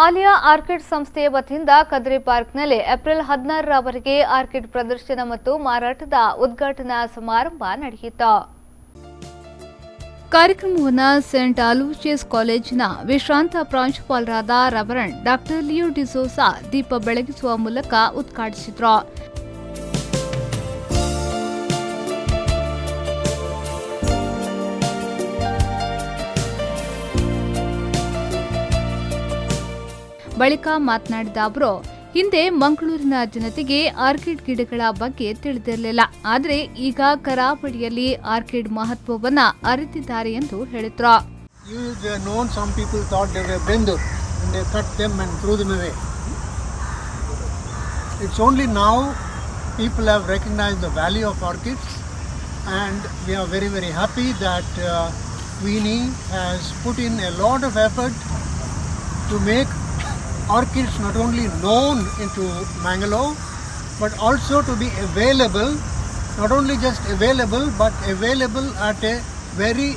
Alia orchid ಸಂಸ್ಥೆಯ ವತಿಯಿಂದ ಕದ್ರಿ ಪಾರ್ಕ್ನಲ್ಲಿ ಏಪ್ರಿಲ್ 16ರವರೆಗೆ ಆರ್ಕಿಡ್ ಪ್ರದರ್ಶನ ಮತ್ತು ಮಾರಾಟದ ಉದ್ಘಾಟನಾ ಸಮಾರಂಭ ನಡೆಯಿತು. ಕಾರ್ಯಕ್ರಮವನ್ನು ಸೇಂಟ್ ಅಲೋಶಿಯಸ್ ಕಾಲೇಜಿನ ವಿಶ್ರಾಂತ ಪ್ರಾಂಶುಪಾಲರಾದ ರೆವರೆಂಡ್ ಡಾಕ್ಟರ್ ಲಿಯೋ ಡಿಸೋಸಾ ದೀಪ ಬೆಳಗಿಸುವ ಮೂಲಕ ಉದ್ಘಾಟಿಸಿದರು. ಬಳಿಕ ಮಾತನಾಡಿದ ಅವರು, ಹಿಂದೆ ಮಂಗಳೂರಿನ ಜನತೆಗೆ ಆರ್ಕಿಡ್ ಗಿಡಗಳ ಬಗ್ಗೆ ತಿಳಿದಿರಲಿಲ್ಲ. ಆದರೆ ಈಗ ಕರಾವಳಿಯಲ್ಲಿ ಆರ್ಕಿಡ್ ಮಹತ್ವವನ್ನು ಅರಿತಿದ್ದಾರೆ ಎಂದು ಹೇಳಿದರು. It's only now people have recognized the value of orchids, and we are very, very happy that Weenie has put in a lot of effort to make orchids not only known into Mangalore but also to be available, not only just available but available at a very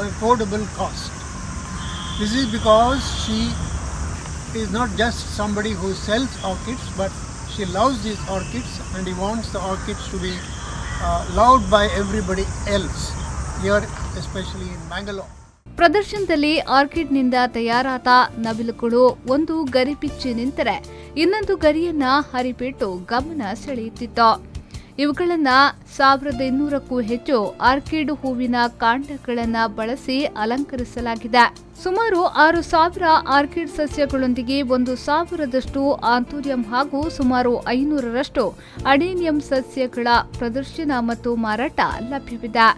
affordable cost. This is because she is not just somebody who sells orchids, but she loves these orchids and he wants the orchids to be loved by everybody else here, especially in Mangalore. ಪ್ರದರ್ಶನದಲ್ಲಿ ಆರ್ಕಿಡ್ನಿಂದ ತಯಾರಾದ ನವಿಲುಗಳು ಒಂದು ಗರಿ ಬಿಚ್ಚಿ ನಿಂತರೆ ಇನ್ನೊಂದು ಗರಿಯನ್ನ ಹರಿಬಿಟ್ಟು ಗಮನ ಸೆಳೆಯುತ್ತಿತ್ತು. ಇವುಗಳನ್ನು 1200ಕ್ಕೂ ಹೆಚ್ಚು ಆರ್ಕಿಡ್ ಹೂವಿನ ಕಾಂಡಗಳನ್ನು ಬಳಸಿ ಅಲಂಕರಿಸಲಾಗಿದೆ. ಸುಮಾರು 6000 ಆರ್ಕಿಡ್ ಸಸ್ಯಗಳೊಂದಿಗೆ 1000ರಷ್ಟು ಆಂಥೂರಿಯಂ ಹಾಗೂ ಸುಮಾರು 500ರಷ್ಟು ಅಡೇನಿಯಂ ಸಸ್ಯಗಳ ಪ್ರದರ್ಶನ ಮತ್ತು ಮಾರಾಟ ಲಭ್ಯವಿದೆ.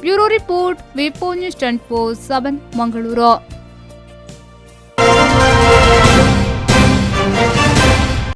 ಬ್ಯೂರೋ ರಿಪೋರ್ಟ್, ವಿ4 ನ್ಯೂಸ್ 24/7 ಮಂಗಳೂರು.